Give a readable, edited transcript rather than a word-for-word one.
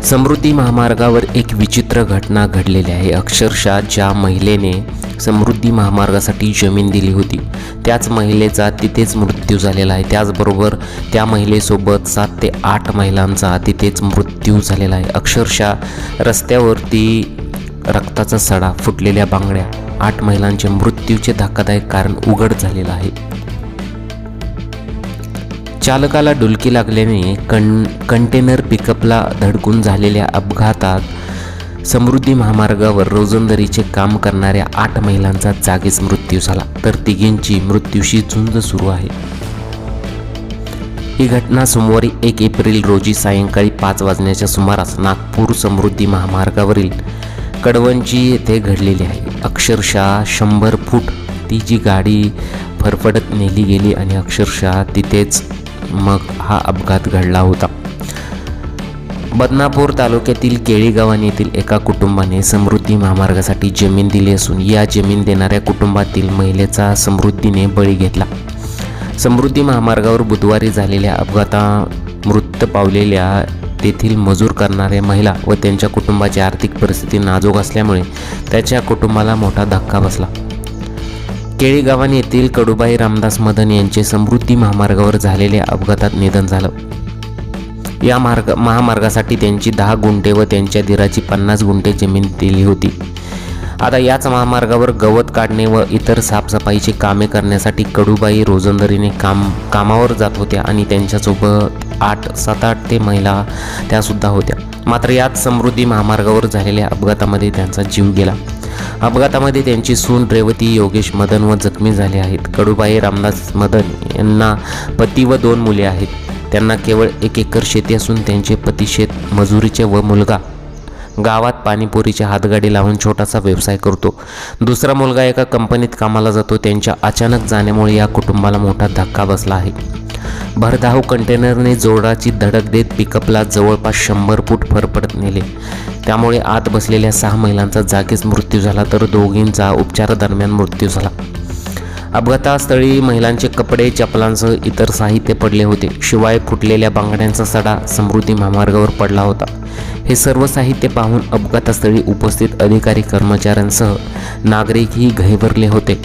समृद्धी महामार्गावर एक विचित्र घटना घडलेली आहे। अक्षरशः ज्या महिलेने समृद्धी महामार्गासाठी जमीन दिली होती त्याच महिलेचा तिथेच मृत्यू झालेला आहे। त्याचबरोबर त्या महिलेसोबत 7 ते 8 महिलांचा तिथेच मृत्यू झालेला आहे। अक्षरशः रस्त्यावरती रक्ताचा सडा, फुटलेल्या बांगड्या, 8 महिलांच्या मृत्यूचे धक्कादायक कारण उघड झालेलं आहे। चालकाला डुलकी लागल्याने कंटेनर पिकअपला धडकून झालेल्या अपघातात समृद्धी महामार्गावर रोजंदारीचे काम करणाऱ्या 8 महिलांचा जागीच मृत्यू झाला, तर तिघींची मृत्यूशी झुंज सुरू आहे। ही घटना सोमवारी 1 एप्रिल रोजी सायंकाळी 5 वाजण्याच्या सुमारास नागपूर समृद्धी महामार्गावरील कडवंची येथे घडलेली आहे। अक्षरशः 100 फूट ती जी गाडी फरफडत नेली गेली आणि अक्षरशः तिथेच मग हा अपघात घडला होता। बदनापूर तालुक्यातील केळी गावान येथील एका कुटुंबाने समृद्धी महामार्गासाठी जमीन दिली असून या जमीन देणाऱ्या कुटुंबातील महिलेचा समृद्धीने बळी घेतला। समृद्धी महामार्गावर बुधवारी झालेल्या अपघातात मृत पावलेल्या तेथील मजूर करणाऱ्या महिला व त्यांच्या कुटुंबाची आर्थिक परिस्थिती नाजूक असल्यामुळे त्याच्या कुटुंबाला मोठा धक्का बसला। केळी गावान येथील कडूबाई रामदास मदन यांचे समृद्धी महामार्गावर झालेल्या अपघातात निधन झालं। या महामार्गासाठी त्यांची 10 गुंठे व त्यांच्या दिराची 50 गुंठे जमीन दिली होती। आता याच महामार्गावर गवत काढणे व इतर साफसफाईची कामे करण्यासाठी कडूबाई रोजंदारीने कामावर जात होत्या आणि त्यांच्यासोबत 7-8 ते महिला त्यासुद्धा होत्या। मात्र याच समृद्धी महामार्गावर झालेल्या अपघातामध्ये त्यांचा जीव गेला। अपघातामध्ये त्यांची सून रेवती योगेश मदन व जखमी झाले आहेत। कडूबाई रामदास मदन यांना पती व 2 मुले आहेत। त्यांना केवळ 1 एकर शेती असून त्यांचे पती शेत मजुरीचे व मुलगा गावात पाणीपुरीची हातगाडी लावून छोटासा व्यवसाय करतो। दुसरा मुलगा एका कंपनीत कामाला जातो। त्यांच्या अचानक जाण्यामुळे या कुटुंबाला मोठा धक्का बसला आहे। भरधाव कंटेनरने जोराची धडक देत पिकअपला जवळपास 100 फूट फरफडत नेले। त्यामुळे आत बसलेल्या 6 महिलांचा जागीच मृत्यू झाला, तर दोघींचा उपचारादरम्यान मृत्यू झाला। अपघातास्थळी महिलांचे कपडे, चपलांसह इतर साहित्य पडले होते। शिवाय फुटलेल्या बांगड्यांचा सडा समृद्धी महामार्गावर पडला होता। हे सर्व साहित्य पाहून अपघातास्थळी उपस्थित अधिकारी, कर्मचाऱ्यांसह नागरिकही घाबरले होते।